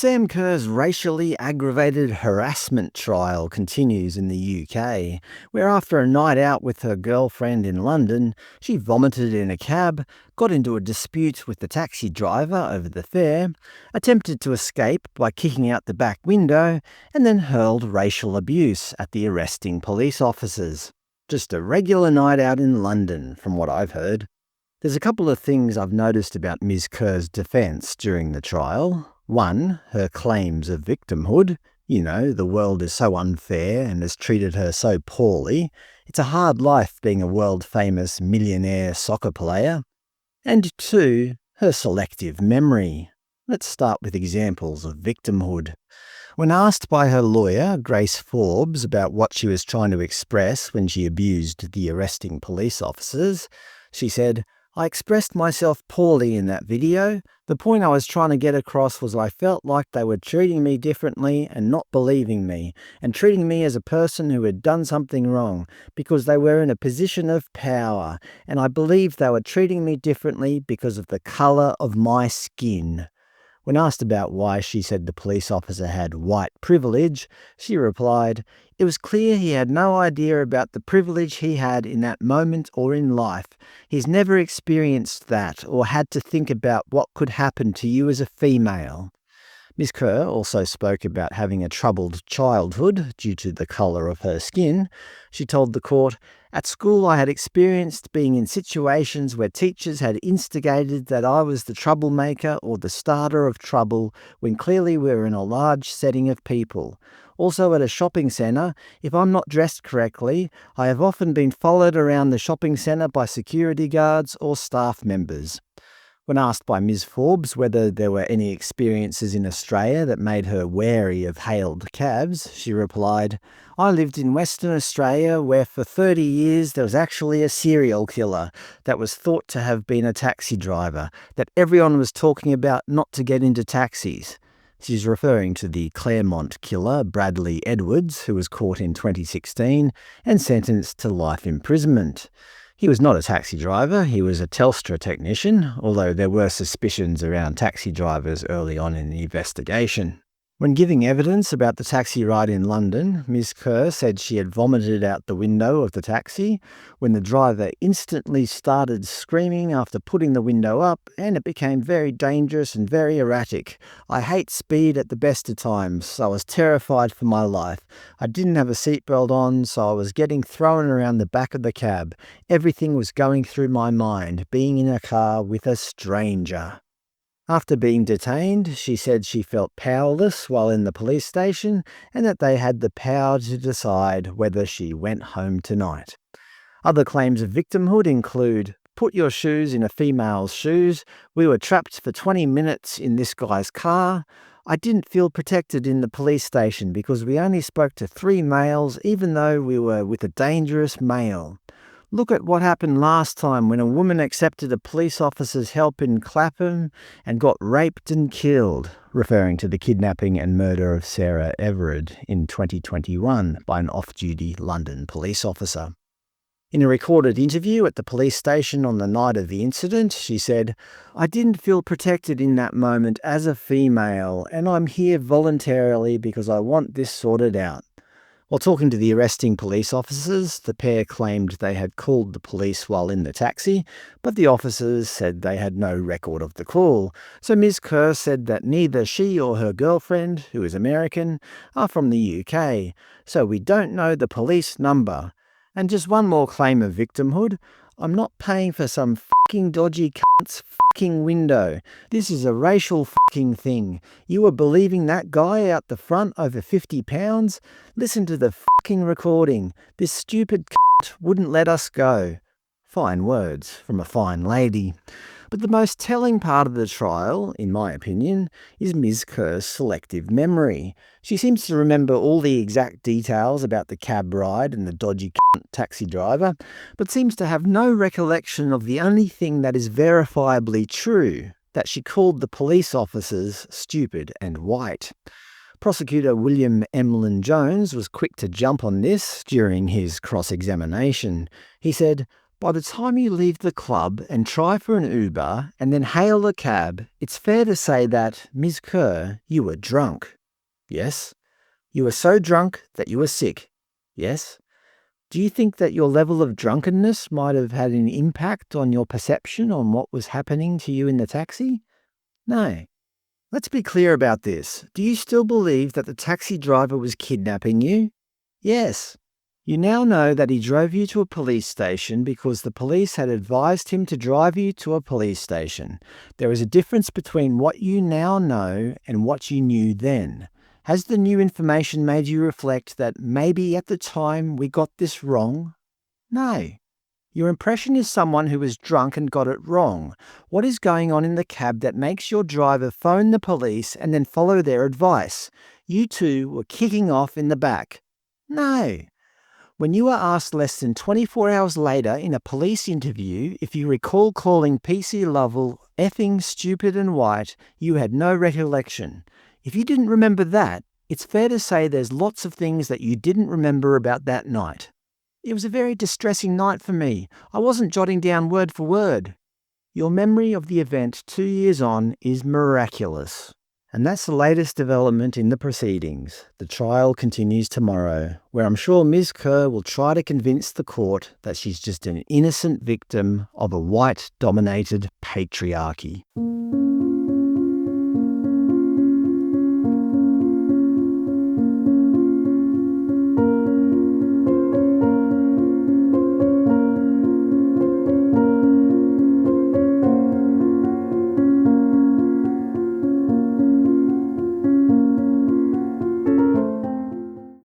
Sam Kerr's racially aggravated harassment trial continues in the UK, where after a night out with her girlfriend in London, she vomited in a cab, got into a dispute with the taxi driver over the fare, attempted to escape by kicking out the back window, and then hurled racial abuse at the arresting police officers. Just a regular night out in London, from what I've heard. There's a couple of things I've noticed about Ms Kerr's defence during the trial. One, her claims of victimhood. The world is so unfair and has treated her so poorly. It's a hard life being a world-famous millionaire soccer player. And two, her selective memory. Let's start with examples of victimhood. When asked by her lawyer, Grace Forbes, about what she was trying to express when she abused the arresting police officers, she said, "I expressed myself poorly in that video. The point I was trying to get across was I felt like they were treating me differently and not believing me, and treating me as a person who had done something wrong, because they were in a position of power, and I believed they were treating me differently because of the colour of my skin." When asked about why she said the police officer had white privilege, she replied, "It was clear he had no idea about the privilege he had in that moment or in life. He's never experienced that or had to think about what could happen to you as a female." Ms Kerr also spoke about having a troubled childhood due to the colour of her skin. She told the court, "At school I had experienced being in situations where teachers had instigated that I was the troublemaker or the starter of trouble when clearly we were in a large setting of people. Also at a shopping centre, if I'm not dressed correctly, I have often been followed around the shopping centre by security guards or staff members." When asked by Ms Forbes whether there were any experiences in Australia that made her wary of hailed cabs, she replied, "I lived in Western Australia where for 30 years there was actually a serial killer that was thought to have been a taxi driver, that everyone was talking about not to get into taxis." She's referring to the Claremont killer, Bradley Edwards, who was caught in 2016 and sentenced to life imprisonment. He was not a taxi driver, he was a Telstra technician, although there were suspicions around taxi drivers early on in the investigation. When giving evidence about the taxi ride in London, Ms Kerr said she had vomited out the window of the taxi when the driver instantly started screaming after putting the window up, and it became very dangerous and very erratic. "I hate speed at the best of times, so I was terrified for my life. I didn't have a seatbelt on, so I was getting thrown around the back of the cab. Everything was going through my mind, being in a car with a stranger." After being detained, she said she felt powerless while in the police station and that they had the power to decide whether she went home tonight. Other claims of victimhood include, "Put your shoes in a female's shoes. We were trapped for 20 minutes in this guy's car. I didn't feel protected in the police station because we only spoke to 3 males even though we were with a dangerous male. Look at what happened last time when a woman accepted a police officer's help in Clapham and got raped and killed," referring to the kidnapping and murder of Sarah Everard in 2021 by an off-duty London police officer. In a recorded interview at the police station on the night of the incident, she said, "I didn't feel protected in that moment as a female, and I'm here voluntarily because I want this sorted out." While talking to the arresting police officers, the pair claimed they had called the police while in the taxi, but the officers said they had no record of the call. So Ms Kerr said that neither she or her girlfriend, who is American, are from the UK, so we don't know the police number. And just one more claim of victimhood. "I'm not paying for some fucking dodgy cunt's fucking window. This is a racial fucking thing. You were believing that guy out the front over £50? Listen to the fucking recording. This stupid cunt wouldn't let us go." Fine words from a fine lady. But the most telling part of the trial, in my opinion, is Ms Kerr's selective memory. She seems to remember all the exact details about the cab ride and the dodgy taxi driver, but seems to have no recollection of the only thing that is verifiably true, that she called the police officers stupid and white. Prosecutor William Emlyn Jones was quick to jump on this during his cross-examination. He said, By the time you leave the club and try for an Uber and then hail a cab, it's fair to say that, Ms Kerr, you were drunk. Yes. You were so drunk that you were sick. Yes. Do you think that your level of drunkenness might have had an impact on your perception on what was happening to you in the taxi? No. Let's be clear about this. Do you still believe that the taxi driver was kidnapping you? Yes. You now know that he drove you to a police station because the police had advised him to drive you to a police station. There is a difference between what you now know and what you knew then. Has the new information made you reflect that maybe at the time we got this wrong? No. Your impression is someone who was drunk and got it wrong. What is going on in the cab that makes your driver phone the police and then follow their advice? You two were kicking off in the back. No. When you were asked less than 24 hours later in a police interview if you recall calling PC Lovell effing stupid and white, you had no recollection. If you didn't remember that, it's fair to say there's lots of things that you didn't remember about that night. It was a very distressing night for me. I wasn't jotting down word for word. Your memory of the event 2 years on is miraculous. And that's the latest development in the proceedings. The trial continues tomorrow, where I'm sure Ms Kerr will try to convince the court that she's just an innocent victim of a white-dominated patriarchy.